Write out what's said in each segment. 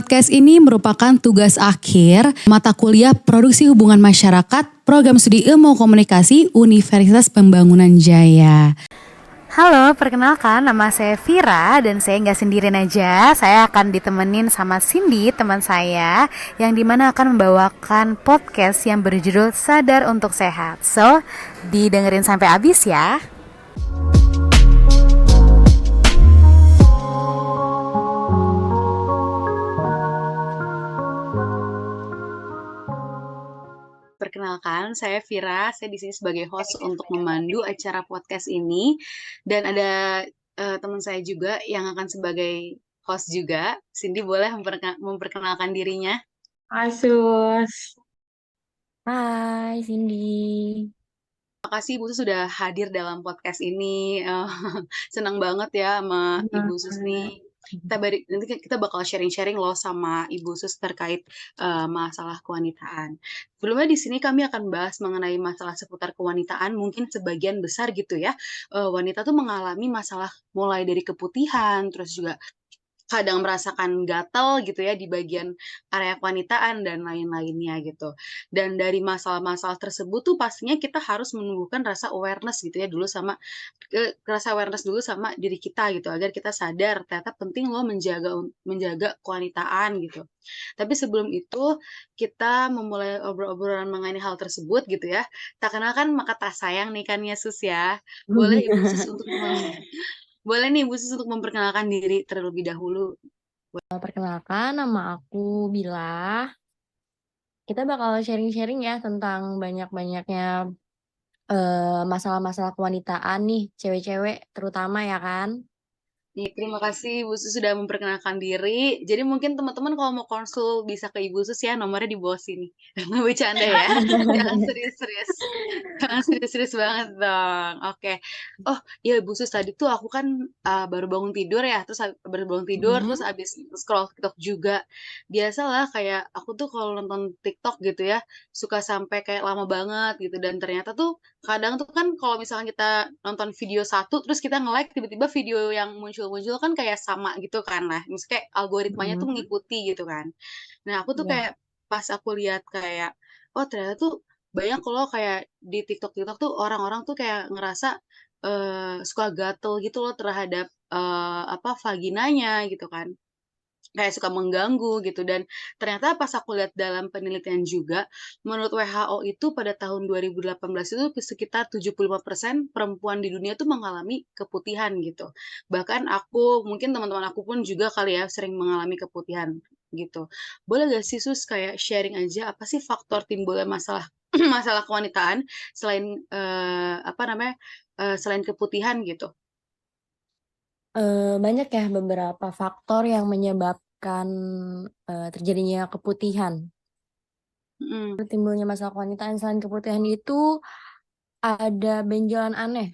Podcast ini merupakan tugas akhir mata kuliah Produksi Hubungan Masyarakat Program Studi Ilmu Komunikasi Universitas Pembangunan Jaya. Halo, perkenalkan nama saya Vira dan saya nggak sendirian aja. Saya akan ditemenin sama Cindy, teman saya, yang dimana akan membawakan podcast yang berjudul Sadar Untuk Sehat. So, didengerin sampai habis ya. Perkenalkan, saya Vira. Saya di sini sebagai host untuk memandu acara podcast ini. Dan ada teman saya juga yang akan sebagai host juga. Cindy boleh memperkenalkan dirinya? Hai Sus. Hai Cindy. Terima kasih Ibu Sus sudah hadir dalam podcast ini. Senang banget ya sama Ibu Sus nih. Nanti kita bakal sharing-sharing loh sama Ibu Sus terkait masalah kewanitaan. Sebelumnya di sini kami akan bahas mengenai masalah seputar kewanitaan. Mungkin sebagian besar gitu ya, wanita tuh mengalami masalah mulai dari keputihan, terus juga kadang merasakan gatal gitu ya di bagian area kewanitaan dan lain-lainnya gitu. Dan dari masalah-masalah tersebut tuh pastinya kita harus menumbuhkan rasa awareness gitu ya dulu sama rasa awareness dulu sama diri kita gitu agar kita sadar ternyata penting loh menjaga kewanitaan gitu. Tapi sebelum itu kita memulai obrol-obrolan mengenai hal tersebut gitu ya. Tak kenal kan maka tak sayang nih kan ya Sus ya. Boleh Ibu Sus untuk boleh nih Ibu Sus untuk memperkenalkan diri terlebih dahulu. Perkenalkan, nama aku Bila. Kita bakal sharing-sharing ya tentang banyak-banyaknya masalah-masalah kewanitaan nih, cewek-cewek terutama ya kan. Nih, terima kasih Ibu Sus sudah memperkenalkan diri. Jadi mungkin teman-teman kalau mau konsul bisa ke Ibu Sus ya, nomornya di bawah sini. Bercanda ya, jangan serius-serius. Jangan serius-serius banget dong. Oke. Oh, iya Ibu Sus tadi tuh aku kan baru bangun tidur ya, baru bangun tidur, terus abis scroll TikTok juga. Biasalah kayak aku tuh kalau nonton TikTok gitu ya, suka sampai kayak lama banget gitu. Dan ternyata tuh kadang tuh kan kalau misalnya kita nonton video satu terus kita nge-like tiba-tiba video yang muncul-muncul kan kayak sama gitu kan lah. Maksudnya kayak algoritmanya tuh mengikuti gitu kan. Nah, aku tuh Ya. kayak pas aku lihat kayak oh ternyata tuh banyak loh kayak di TikTok tuh orang-orang tuh kayak ngerasa suka gatel gitu loh terhadap apa vaginanya gitu kan. Kayak suka mengganggu gitu dan ternyata pas aku lihat dalam penelitian juga, menurut WHO itu pada tahun 2018 itu sekitar 75% perempuan di dunia tuh mengalami keputihan gitu. Bahkan aku, mungkin teman-teman aku pun juga kali ya sering mengalami keputihan gitu. Boleh gak sih Sus kayak sharing aja apa sih faktor timbulnya masalah masalah kewanitaan selain apa namanya selain keputihan gitu? Banyak ya beberapa faktor yang menyebabkan terjadinya keputihan. Mm. Timbulnya masalah kewanitaan selain keputihan itu ada benjolan aneh.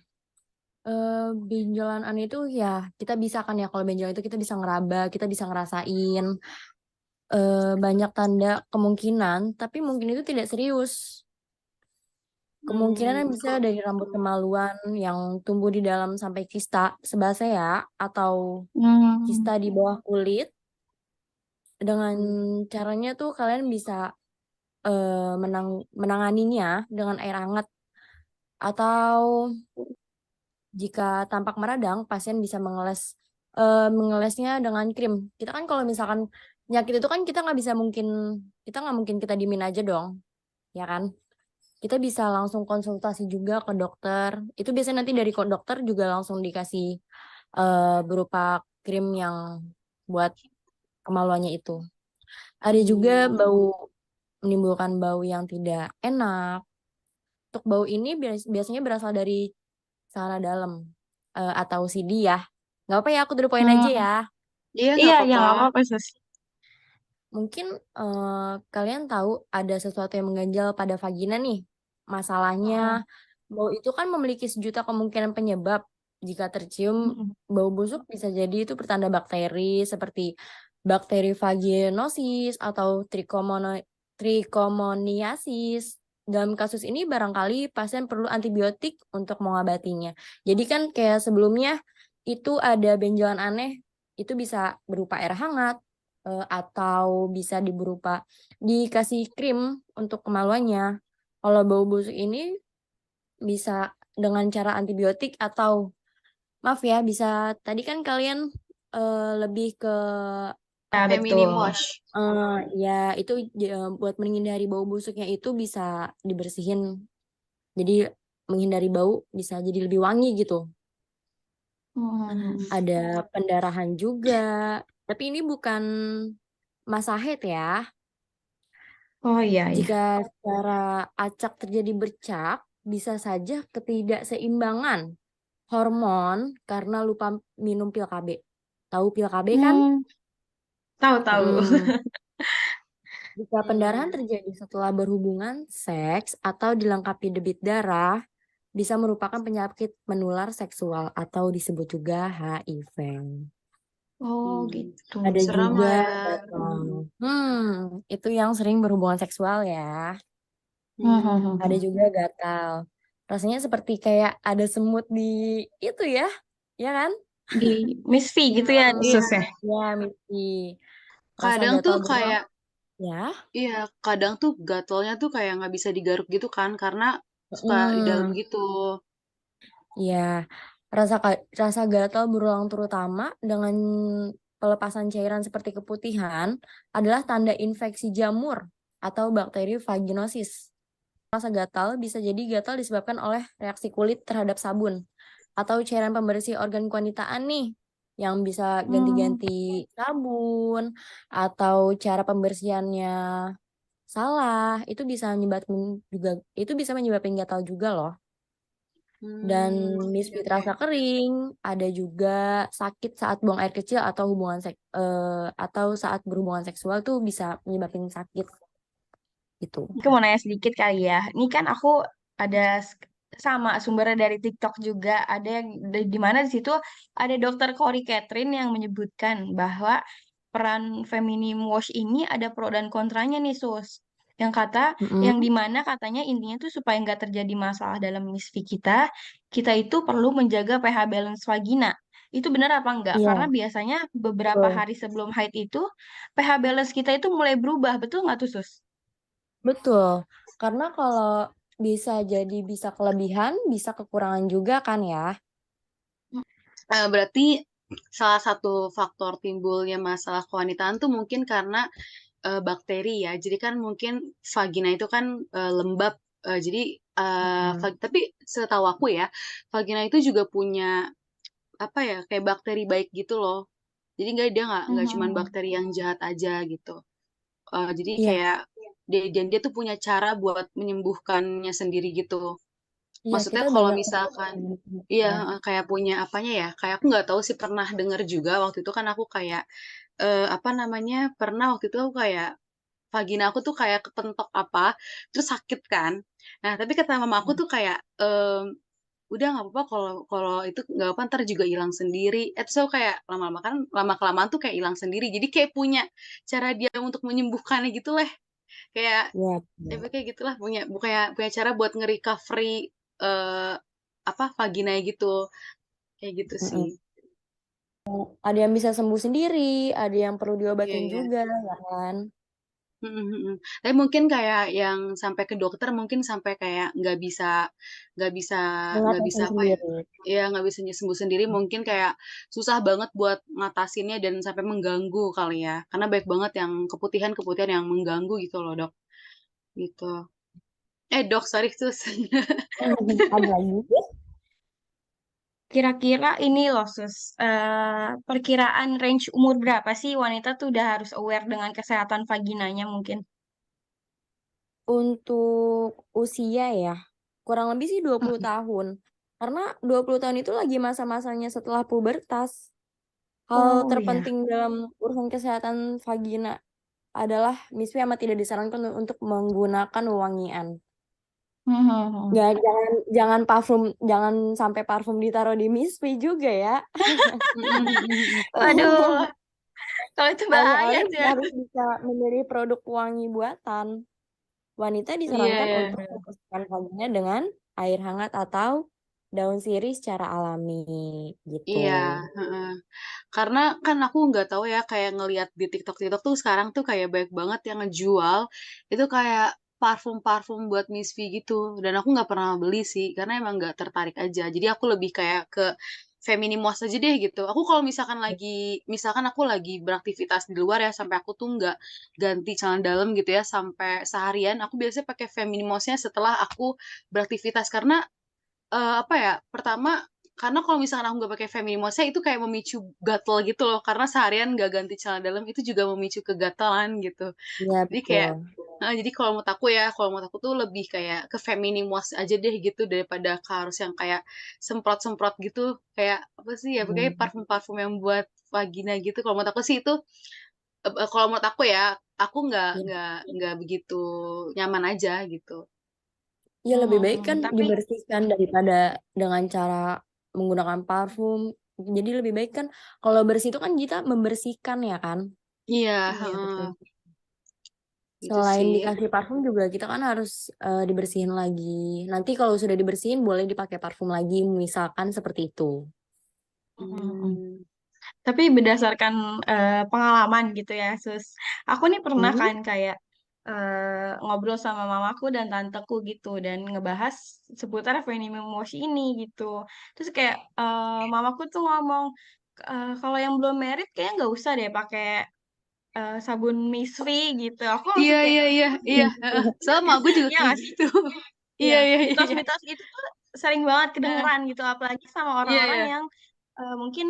Benjolan aneh itu ya kita bisa kan ya kalau benjolan itu kita bisa ngeraba, kita bisa ngerasain banyak tanda kemungkinan, tapi mungkin itu tidak serius. Kemungkinan bisa dari rambut kemaluan yang tumbuh di dalam sampai kista sebasea atau kista di bawah kulit. Dengan caranya tuh kalian bisa menanganinya dengan air hangat atau jika tampak meradang, pasien bisa mengelesnya dengan krim. Kita kan kalau misalkan penyakit itu kan kita nggak mungkin kita diemin aja dong, ya kan? Kita bisa langsung konsultasi juga ke dokter. Itu biasanya nanti dari dokter juga langsung dikasih berupa krim yang buat kemaluannya itu. Ada juga menimbulkan bau yang tidak enak. Untuk bau ini biasanya berasal dari saluran dalam atau CD ya. Nggak apa ya, aku dari poin aja ya. Iya, nggak Iya, apa-apa. yang apa apa Sus? Mungkin kalian tahu ada sesuatu yang mengganjal pada vagina nih. Masalahnya, bau itu kan memiliki sejuta kemungkinan penyebab. Jika tercium bau busuk bisa jadi itu pertanda bakteri seperti bakteri vaginosis atau trichomoniasis. Dalam kasus ini barangkali pasien perlu antibiotik untuk mengobatinya. Jadi kan kayak sebelumnya itu ada benjolan aneh, itu bisa berupa air hangat, atau bisa dikasih krim untuk kemaluannya. Kalau bau busuk ini bisa dengan cara antibiotik atau maaf ya, bisa tadi kan kalian lebih ke Ya, Feminim betul. wash. ya itu buat menghindari bau busuknya itu bisa dibersihin. Jadi menghindari bau bisa jadi lebih wangi gitu. Hmm. Ada pendarahan juga. Tapi ini bukan masa haid ya. Oh iya, iya. Jika secara acak terjadi bercak, bisa saja ketidakseimbangan hormon karena lupa minum pil KB. Tahu pil KB kan? Hmm, tahu-tahu. Mm-mm. Jika pendarahan Hmm. terjadi setelah berhubungan seks atau dilengkapi debit darah, bisa merupakan penyakit menular seksual atau disebut juga HIV. Oh Hmm. gitu. Ada Serem juga lah ya. gatal. Itu yang sering berhubungan seksual ya. Hmm. Ada juga gatal. Rasanya seperti kayak ada semut di itu ya kan? Di Miss V gitu ya Iya, susah. Ya, mimpi. Rasa kadang gatal tuh berulang kayak, ya. iya, kadang tuh gatalnya tuh kayak nggak bisa digaruk gitu kan, karena suka di dalam Hmm, gitu. ya. Rasa gatal berulang terutama dengan pelepasan cairan seperti keputihan adalah tanda infeksi jamur atau bakteri vaginosis. Rasa gatal bisa jadi gatal disebabkan oleh reaksi kulit terhadap sabun atau cairan pembersih organ kewanitaan nih yang bisa Hmm. ganti-ganti sabun atau cara pembersihannya salah itu bisa menyebabkan gatal juga loh. Dan Oke, misfit oke. rasa kering, ada juga sakit saat buang air kecil atau atau saat berhubungan seksual tuh bisa menyebabkan sakit gitu. Aku mau nanya sedikit kali ya. Ini kan aku ada sama sumbernya dari TikTok juga. Ada yang di mana di situ ada dokter Cory Catherine yang menyebutkan bahwa peran feminim wash ini ada pro dan kontranya nih sus. Yang Mm-mm. dimana katanya intinya tuh supaya nggak terjadi masalah dalam misfi kita, kita itu perlu menjaga pH balance vagina. Itu benar apa enggak? Karena Iya, biasanya beberapa betul. hari sebelum haid itu pH balance kita itu mulai berubah, betul nggak tuh sus? Betul. Karena kalau bisa kelebihan, bisa kekurangan juga kan ya. Berarti salah satu faktor timbulnya masalah kewanitaan tuh mungkin karena bakteri ya. Jadi kan mungkin vagina itu kan lembab. Jadi Hmm. tapi setahu aku ya, vagina itu juga punya apa ya, kayak bakteri baik gitu loh. Jadi dia nggak cuman Mhm. bakteri yang jahat aja gitu. Jadi Iya, kayak dia tuh punya cara buat menyembuhkannya sendiri gitu. iya Maksudnya kita kalau banyak misalkan, iya, ya. kayak punya apanya ya, kayak aku nggak tahu sih, pernah denger juga waktu itu kan aku kayak apa namanya, pernah waktu itu aku kayak vagina aku tuh kayak kepentok apa, terus sakit kan. Nah tapi kata mama aku tuh kayak udah nggak apa-apa, kalau kalau itu nggak apa, ntar juga hilang sendiri. Terus aku kayak lama-lama kan, lama kelamaan tuh kayak hilang sendiri. Jadi kayak punya cara dia untuk menyembuhkannya gitu lah. Kayak Ya, kayak gitulah, punya punya punya cara buat nge-recovery eh apa vagina gitu. Kayak gitu sih. mm-mm. Ada yang bisa sembuh sendiri, ada yang perlu Iya, diobatin iya. juga, ya kan? Mhm, mhm. Tapi mungkin kayak yang sampai ke dokter, mungkin sampai kayak nggak bisa nggak bisa Mengatasi apa ya, sendiri. ya nggak bisa sembuh sendiri, mungkin kayak susah banget buat ngatasinnya dan sampai mengganggu kali ya. Karena banyak banget yang keputihan-keputihan yang mengganggu gitu loh, Dok. Gitu. Dok, sorry, Sus. Ada lagi? Kira-kira ini loh, Sus. Perkiraan range umur berapa sih wanita tuh udah harus aware dengan kesehatan vaginanya mungkin? Untuk usia ya, kurang lebih sih 20 Mm. tahun. Karena 20 tahun itu lagi masa-masanya setelah pubertas. Hal Oh ya. terpenting dalam urusan kesehatan vagina adalah misfi amat tidak disarankan untuk menggunakan wewangian. Mhm. Ya, jangan jangan sampai parfum ditaruh di misfi juga ya. Mhm, mhm, mhm. Waduh, kalau itu bahaya Alih-alih tuh ya. harus bisa memilih produk wangi buatan. Wanita Iya, disarankan ya. untuk membersihkan vagina dengan air hangat atau daun sirih secara alami Iya, gitu. heeh. Karena kan aku nggak tahu ya, kayak ngelihat di TikTok-TikTok tuh sekarang tuh kayak banyak banget yang ngejual, itu kayak parfum-parfum buat Miss V gitu, dan aku nggak pernah beli sih, karena emang nggak tertarik aja. Jadi aku lebih kayak ke Feminimos aja deh gitu. Aku kalau misalkan aku lagi beraktivitas di luar ya, sampai aku tuh nggak ganti celana dalam gitu ya, sampai seharian, aku biasanya pakai Feminimos-nya setelah aku beraktivitas. Karena apa ya, pertama, karena kalau misalkan aku nggak pakai Feminimos-nya itu kayak memicu gatal gitu loh, karena seharian nggak ganti celana dalam itu juga memicu kegatalan gitu. Iya Jadi kayak betul. jadi kalau menurut aku tuh lebih kayak ke Feminimos aja deh gitu, daripada ke harus yang kayak semprot-semprot gitu, kayak apa sih ya, pokoknya Hmm. parfum-parfum yang buat vagina gitu, kalau menurut aku sih itu, kalau menurut aku ya, aku nggak Ya, nggak nggak begitu nyaman aja gitu. ya lebih baik kan Tapi dibersihkan daripada dengan cara menggunakan parfum. Jadi lebih baik kan kalau bersih itu kan kita membersihkan ya kan. Iya, iya heeh, betul. gitu Selain sih. dikasih parfum juga kita kan harus dibersihin lagi. Nanti kalau sudah dibersihin boleh dipakai parfum lagi, misalkan seperti itu. Mmm, Tapi berdasarkan pengalaman gitu ya, Sus. Aku nih pernah Mhm. kan kayak ngobrol sama mamaku dan tanteku gitu dan ngebahas seputar Wash ini gitu. Terus kayak mamaku tuh ngomong kalau yang belum married kayaknya nggak usah deh pakai sabun Misri gitu. Aku iya langsung kayak iya iya iya, heeh, sama gue juga iya kayak nggak sih? gitu. Iya, Iya iya iya iya, mitos-mitos gitu tuh sering banget heeh, kedengeran gitu, apalagi sama iya orang-orang iya, yang mungkin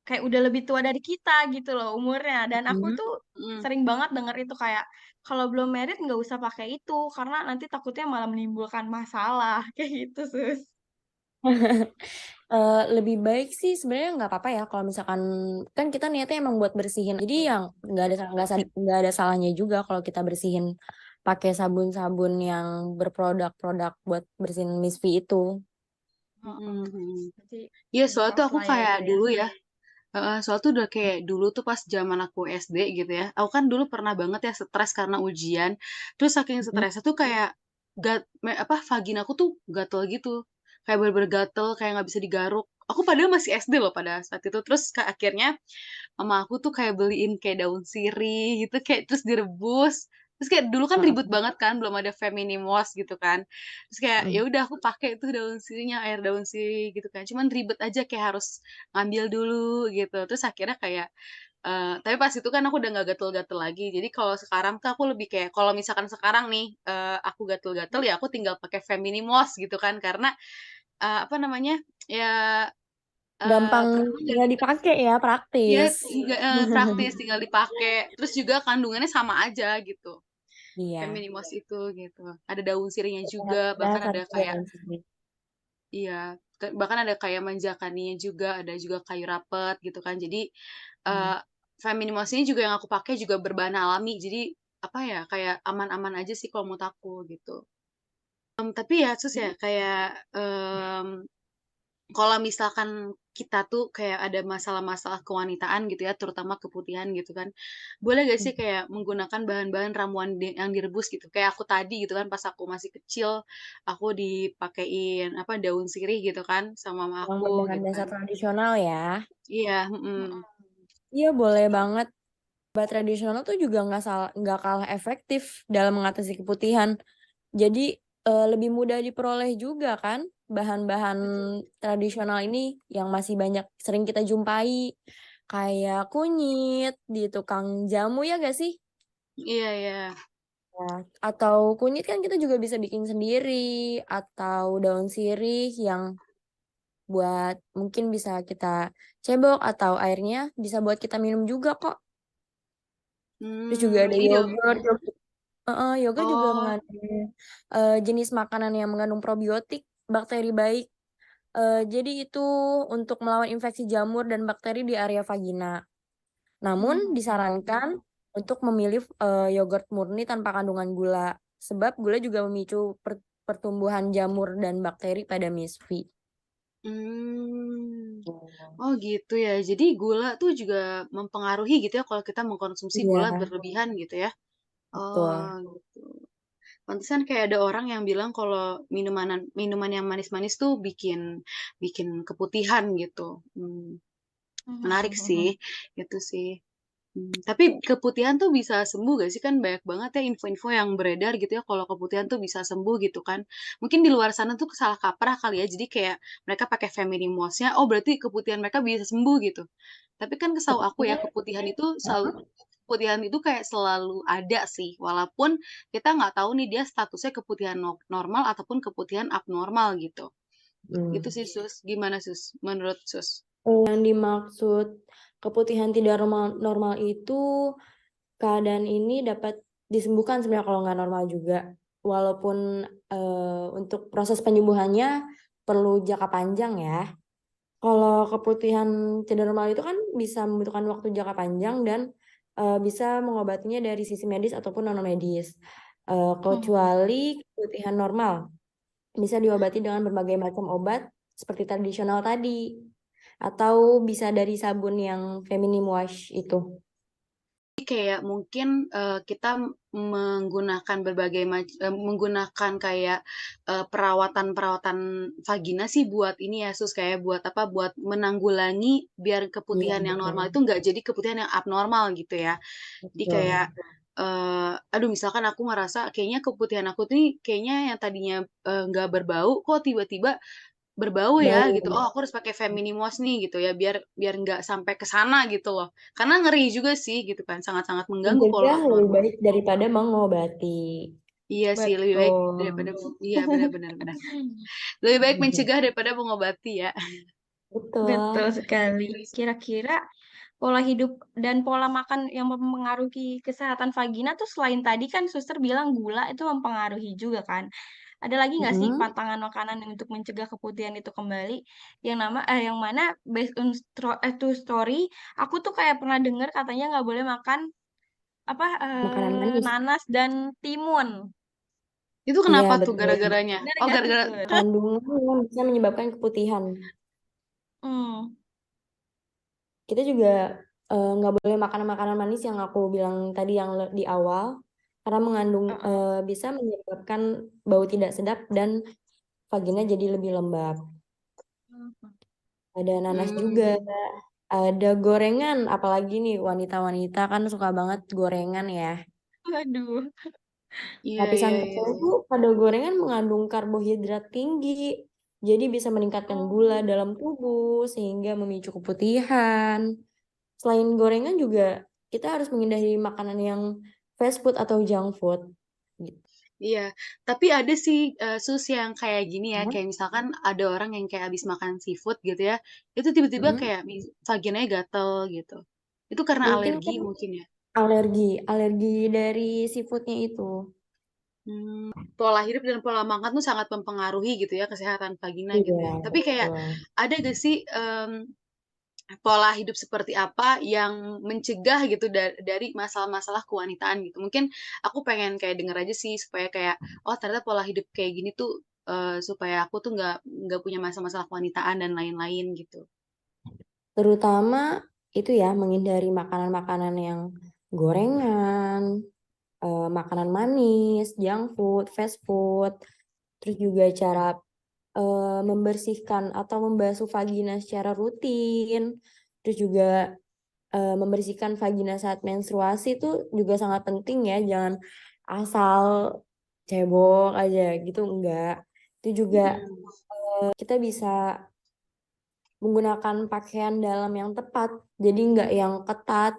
kayak udah lebih tua dari kita gitu loh umurnya. Dan aku Mhm. tuh mhm. sering banget denger itu kayak kalau belum married nggak usah pakai itu karena nanti takutnya malah menimbulkan masalah kayak gitu sus. Lebih baik sih sebenarnya nggak apa-apa ya kalau misalkan kan kita niatnya emang buat bersihin. Jadi yang nggak ada salahnya juga kalau kita bersihin pakai sabun-sabun yang berproduk-produk buat bersihin Misfi itu. Heeh. Mhm mhm. Berarti Iya, soalnya tuh mitos aku lah ya kayak itu ya. dulu ya, heeh, soalnya tuh udah kayak dulu tuh pas zaman aku SD gitu ya, aku kan dulu pernah banget ya stres karena ujian, terus saking Mhm. stresnya tuh kayak vaginaku tuh gatel gitu, kayak bener-bener gatel, kayak nggak bisa digaruk. Aku padahal masih SD loh pada saat itu, terus akhirnya mama aku tuh kayak beliin kayak daun sirih gitu, kayak terus direbus, terus kayak dulu kan ribet Heeh. banget kan, belum ada Feminimos gitu kan. Terus kayak ya Mhm. udah aku pakai tuh daun sirihnya, air daun sirih gitu kan, cuman ribet aja kayak harus ngambil dulu gitu. Terus akhirnya kayak, tapi pas itu kan aku udah nggak gatel-gatel lagi. Jadi kalau sekarang tuh aku lebih kayak kalau misalkan sekarang nih, aku gatel-gatel ya aku tinggal pakai Feminimos gitu kan, karena, apa namanya, ya, Gampang pertama nggak tinggal ribet. dipakai ya, Iya, praktis. praktis tinggal dipakai, terus juga kandungannya sama aja gitu, Iya. Feminimos itu gitu. Ada daun sirihnya Benar, juga, bahkan dasar ada juga kayak daun sirih. iya, bahkan ada kayak manjakaninya juga, ada juga kayu rapet gitu kan. Jadi, Hmm. eee, Feminimos ini juga yang aku pakai juga berbahan alami, jadi apa ya, kayak aman-aman aja sih kalau menurut aku gitu. Tapi ya terus ya kayak, kalau misalkan kita tuh kayak ada masalah-masalah kewanitaan gitu ya, terutama keputihan gitu kan, boleh gak sih kayak menggunakan bahan-bahan ramuan yang direbus gitu? Kayak aku tadi gitu kan, pas aku masih kecil, aku dipakein apa, daun sirih gitu kan sama mama Yang aku berbahan gitu kan. dasar tradisional ya. Iya, mhm. Iya boleh banget. Obat tradisional tuh juga nggak kalah efektif dalam mengatasi keputihan. Jadi lebih mudah diperoleh juga kan bahan-bahan tradisional ini yang masih banyak sering kita jumpai kayak kunyit di tukang jamu ya gak sih? Iya iya. Ya, atau kunyit kan kita juga bisa bikin sendiri atau daun sirih yang buat mungkin bisa kita cebok atau airnya bisa buat kita minum juga kok. Terus juga ada Jadi yogurt. Yogurt juga oh, mengandung jenis makanan yang mengandung probiotik, bakteri baik. Jadi itu untuk melawan infeksi jamur dan bakteri di area vagina. Namun disarankan untuk memilih yogurt murni tanpa kandungan gula, sebab gula juga memicu pertumbuhan jamur dan bakteri pada misfi. mmm, oh gitu ya. Jadi gula tuh juga mempengaruhi gitu ya kalau kita mengkonsumsi gula Iya, berlebihan gitu ya? betul. Oh gitu. Pantesan kayak ada orang yang bilang kalau minuman yang manis-manis tuh bikin bikin keputihan gitu. Menarik sih, itu sih. Tapi keputihan tuh bisa sembuh gak sih? Kan banyak banget ya info-info yang beredar gitu ya kalau keputihan tuh bisa sembuh gitu kan. Mungkin di luar sana tuh salah kaprah kali ya. Jadi kayak mereka pakai feminine wash-nya, oh berarti keputihan mereka bisa sembuh gitu. Tapi kan kesau aku ya, Sebenarnya keputihan itu kayak selalu ada sih. Walaupun kita nggak tahu nih dia statusnya keputihan normal ataupun keputihan abnormal gitu. Gitu hmm, sih Sus. Gimana Sus? Menurut Sus? yang dimaksud keputihan tidak normal itu keadaan ini dapat disembuhkan sebenarnya kalau nggak normal juga. Walaupun untuk proses penyembuhannya perlu jangka panjang ya. Kalau keputihan tidak normal itu kan bisa membutuhkan waktu jangka panjang dan bisa mengobatinya dari sisi medis ataupun non medis. Kecuali keputihan normal bisa diobati dengan berbagai macam obat seperti tradisional tadi atau bisa dari sabun yang feminine wash itu. Kayak mungkin kita menggunakan menggunakan kayak perawatan-perawatan vagina sih buat ini ya Sus, kayak buat apa? Buat menanggulangi biar Iya, keputihan yang betul. normal itu nggak jadi keputihan yang abnormal gitu ya. Jadi kayak Betul. aduh misalkan aku ngerasa kayaknya keputihan aku tuh nih kayaknya yang tadinya nggak berbau kok tiba-tiba berbau ya Bau. gitu. Oh, aku harus pakai Femini Wash nih gitu ya biar biar nggak sampai ke sana gitu loh. Karena ngeri juga sih gitu kan, sangat-sangat mengganggu kalau Mencegah lebih abnormal. baik daripada mengobati. Iya sih, lebih baik daripada Betul. iya benar-benar benar. Lebih baik mencegah daripada mengobati ya. Betul. Betul sekali. Kira-kira pola hidup dan pola makan yang mempengaruhi kesehatan vagina tuh selain tadi kan suster bilang gula itu mempengaruhi juga kan. Ada lagi nggak sih Mm-mm. pantangan makanan untuk mencegah keputihan itu kembali? Yang mana based on true story, aku tuh kayak pernah dengar katanya nggak boleh makan apa Makanan manis. nanas dan timun. Itu Iya, kenapa tuh betul. gara-garanya? Benar Oh, nggak gara-gara suster? Kandungan yang bisa menyebabkan keputihan. Hmm. Kita juga nggak boleh makan makanan manis yang aku bilang tadi yang di awal, karena mengandung Heeh. bisa menyebabkan bau tidak sedap dan vagina jadi lebih lembab. Ada nanas juga, hmm, ada gorengan, apalagi nih wanita-wanita kan suka banget gorengan ya. Waduh. iya Lapisan iya iya. tepung Iya. itu pada gorengan mengandung karbohidrat tinggi, jadi bisa meningkatkan gula Oh. dalam tubuh sehingga memicu keputihan. Selain gorengan juga kita harus menghindari makanan yang fast food atau junk food. Gitu. Iya, tapi ada sih sus yang kayak gini ya, Ya. kayak misalkan ada orang yang kayak habis makan seafood gitu ya, itu tiba-tiba Mm-mm. kayak vaginanya gatel gitu. Itu karena Mungkin alergi kan mungkin ya. alergi dari seafoodnya itu. Pola hidup dan pola makan tuh sangat mempengaruhi gitu ya kesehatan vagina gitu Iya, ya. Tapi kayak betul. ada gak sih pola hidup seperti apa yang mencegah gitu dari masalah-masalah kewanitaan gitu. Mungkin aku pengen kayak denger aja sih supaya kayak oh ternyata pola hidup kayak gini tuh supaya aku tuh nggak punya masalah-masalah kewanitaan dan lain-lain gitu. Terutama itu ya menghindari makanan-makanan yang gorengan, makanan manis, junk food, fast food. Terus juga cara membersihkan atau membasuh vagina secara rutin. Terus juga membersihkan vagina saat menstruasi itu juga sangat penting ya. Jangan asal cebok aja gitu, enggak. Itu juga Mm-mm. kita bisa menggunakan pakaian dalam yang tepat. Jadi enggak yang ketat.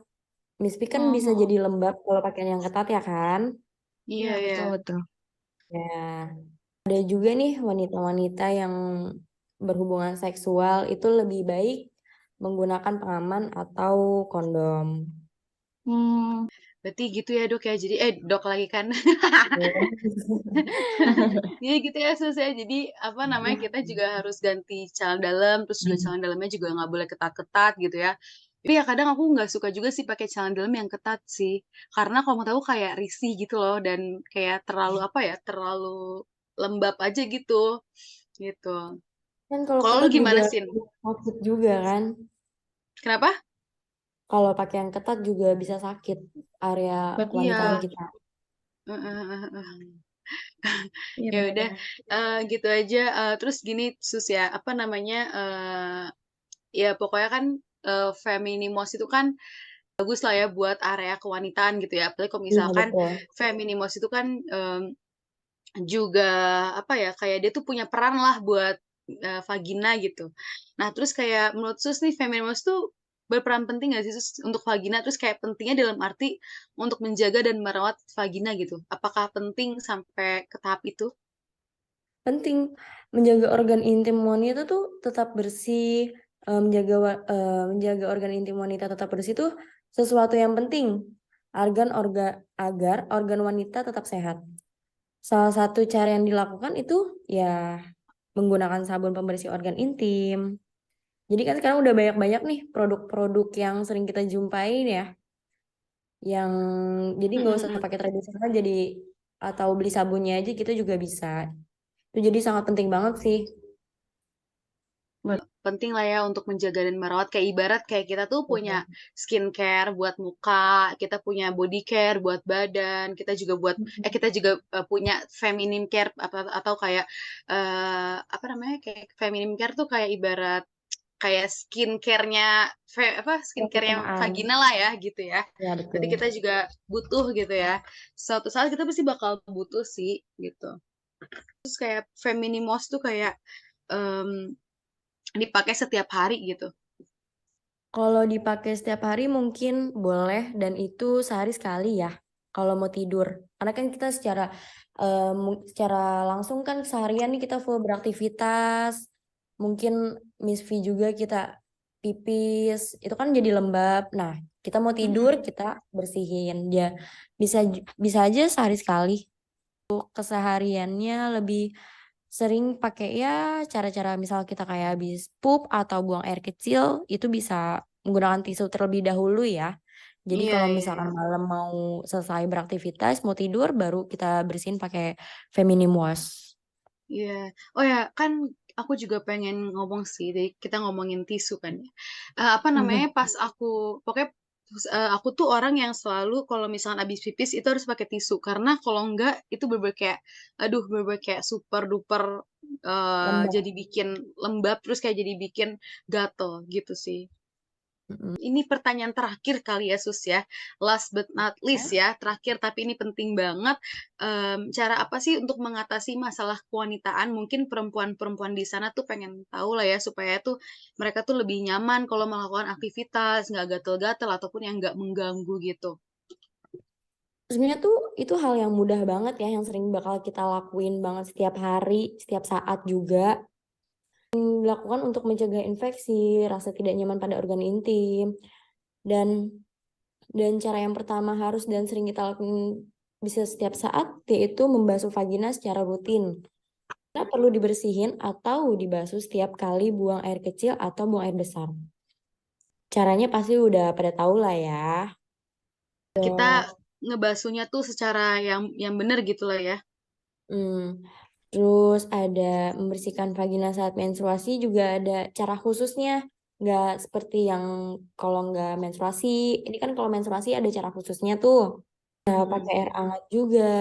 Mispi kan bisa Mhm. jadi lembab kalau pakaian yang ketat ya kan? Iya Iya, ya. betul betul. Ya, ada juga nih wanita-wanita yang berhubungan seksual itu lebih baik menggunakan pengaman atau kondom. Hmm. Berarti gitu ya dok ya. Jadi dok lagi kan. Jadi gitu ya sus ya. Jadi apa namanya kita juga harus ganti celana dalam, terus juga celana dalamnya juga nggak boleh ketat-ketat gitu ya. Tapi ya kadang aku nggak suka juga sih pakai celana dalam yang ketat sih, karena kalau mau tahu kayak risih gitu loh dan kayak terlalu apa ya, terlalu lembab aja gitu, gitu. Kan kalau Kalau lu ketat juga gimana Sin? sakit juga kan? Kenapa? Kalau pakaian ketat juga bisa sakit area Betul. kewanitaan Iya. kita. Eh, eh, eh, eh. Iya Ya udah, benar-benar. gitu aja. Terus gini Sus ya, apa namanya? Ya pokoknya kan Feminimos itu kan bagus lah ya buat area kewanitaan gitu ya. Apalagi kalau Iya misalkan betul. Feminimos itu kan juga apa ya, kayak dia tuh punya peran lah buat vagina gitu. Nah, terus kayak menurut Sus nih Feminimos tuh berperan penting gak sih Sus untuk vagina? Terus kayak pentingnya dalam arti untuk menjaga dan merawat vagina gitu. Apakah penting sampai ke tahap itu? Penting menjaga organ intim wanita tuh tetap bersih, menjaga organ intim wanita tetap bersih itu sesuatu yang penting agar organ wanita tetap sehat. Salah satu cara yang dilakukan itu ya menggunakan sabun pembersih organ intim. Jadi kan sekarang udah banyak-banyak nih produk-produk yang sering kita jumpai ya, yang jadi nggak usah Mm-mm-mm. pakai tradisional jadi atau beli sabunnya aja kita juga bisa. Itu jadi sangat penting banget sih. Penting lah ya untuk menjaga dan merawat. Kayak ibarat kayak kita tuh punya Betul. skincare buat muka, kita punya body care buat badan, kita juga punya feminine care atau kayak apa namanya, kayak feminine care tuh kayak ibarat kayak skincare-nya skincare-nya Pencitraan. vagina lah ya gitu ya. Ya Berarti betul. kita juga butuh gitu ya. Suatu saat kita pasti bakal butuh sih gitu. Terus kayak Feminimos tuh kayak em, dipakai setiap hari gitu. Kalau dipakai setiap hari mungkin boleh dan itu sehari sekali ya. Kalau mau tidur. Karena kan kita secara langsung kan seharian nih kita full beraktivitas. Mungkin Miss V juga kita pipis, itu kan jadi lembab. Nah, kita mau tidur Mm-mm. kita bersihin. Ya bisa aja sehari sekali. Kesehariannya lebih sering pakai ya cara-cara misal kita kayak habis pup atau buang air kecil itu bisa menggunakan tisu terlebih dahulu ya. Jadi Iya, kalau iya, misalkan iya. malam mau selesai beraktivitas, mau tidur baru kita bersihin pakai feminim wash. Iya. Oh ya, kan aku juga pengen ngomong sih, jadi kita ngomongin tisu kan ya. Apa namanya, Mhm. pas pokoknya aku tuh orang yang selalu kalau misalkan habis pipis itu harus pakai tisu, karena kalau enggak itu bener kayak, aduh bener kayak super duper Lembab. jadi bikin lembab, terus kayak jadi bikin gatel gitu sih. Mhm. Ini pertanyaan terakhir kali ya Sus ya. Last but not least Ya. ya, terakhir tapi ini penting banget. Cara apa sih untuk mengatasi masalah kewanitaan? Mungkin perempuan-perempuan di sana tuh pengen tahu lah ya supaya tuh mereka tuh lebih nyaman kalau melakukan aktivitas, nggak gatel-gatel ataupun yang nggak mengganggu gitu. Sebenarnya tuh itu hal yang mudah banget ya yang sering bakal kita lakuin banget setiap hari, setiap saat juga. Dilakukan untuk mencegah infeksi, rasa tidak nyaman pada organ intim, dan cara yang pertama harus dan sering kita lakukan bisa setiap saat yaitu membasuh vagina secara rutin. Karena perlu dibersihin atau dibasuh setiap kali buang air kecil atau buang air besar. Caranya pasti udah pada tahu lah ya. Kita ngebasuhnya tuh secara yang benar gitu lah ya. Hmm. Terus ada membersihkan vagina saat menstruasi juga ada cara khususnya. Nggak seperti yang kalau nggak menstruasi. Ini kan kalau menstruasi ada cara khususnya tuh. Pakai Mm-mm. air hangat juga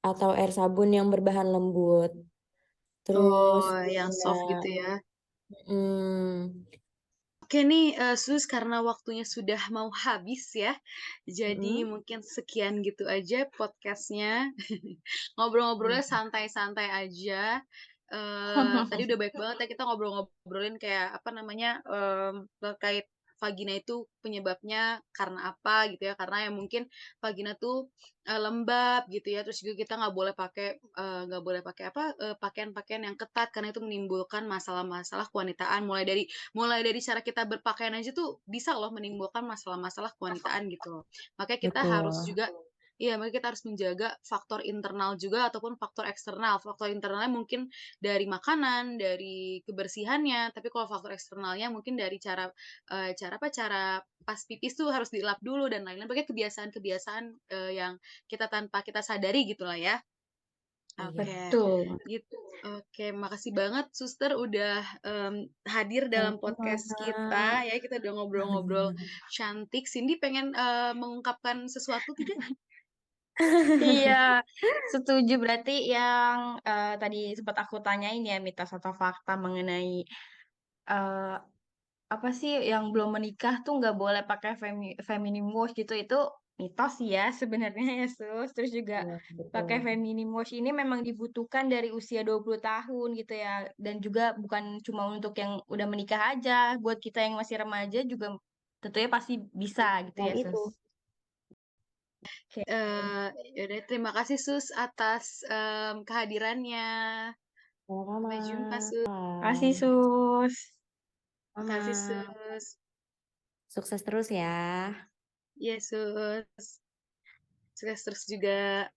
atau air sabun yang berbahan lembut. Terus Oh, yang ya, soft gitu ya. mm, Oke nih, Sus, karena waktunya sudah mau habis ya. Jadi mm, mungkin sekian gitu aja podcastnya. Ngobrol-ngobrolnya mm. santai-santai aja. Tadi udah baik banget ya kita ngobrol-ngobrolin kayak apa namanya terkait vagina itu penyebabnya karena apa gitu ya. Karena ya mungkin vagina tuh lembab gitu ya. Terus juga kita nggak boleh pakai apa pakaian-pakaian yang ketat karena itu menimbulkan masalah-masalah kewanitaan. Mulai dari cara kita berpakaian aja tuh bisa loh menimbulkan masalah-masalah kewanitaan gitu loh. Makanya kita harus Betul. juga Iya, makanya kita harus menjaga faktor internal juga ataupun faktor eksternal. Faktor internalnya mungkin dari makanan, dari kebersihannya, tapi kalau faktor eksternalnya mungkin dari cara pas pipis tuh harus dilap dulu dan lain-lain. Pakai kebiasaan-kebiasaan yang kita tanpa kita sadari gitu lah ya. Iya. Oke, Betul. gitu. Oke, makasih banget Suster udah hadir dalam podcast Sama-sama. kita ya. Kita udah ngobrol-ngobrol cantik. Cindy pengen mengungkapkan sesuatu tidak? Iya, setuju. Berarti yang tadi sempat aku tanyain ya, mitos atau fakta mengenai eh, apa sih yang belum menikah tuh nggak boleh pakai feminim wash gitu, itu mitos sih ya sebenarnya ya Sus. Terus juga Iya, pakai betul. feminim wash ini memang dibutuhkan dari usia 20 tahun gitu ya, dan juga bukan cuma untuk yang udah menikah aja, buat kita yang masih remaja juga tentunya pasti bisa gitu Dan ya itu Sus. Oke. Yaudah, terima kasih Sus atas kehadirannya. sama-sama. Sampai jumpa Sus. Kasih Sus. Terima kasih Sama. Sus. Sukses terus ya. Yesus. Sukses terus juga.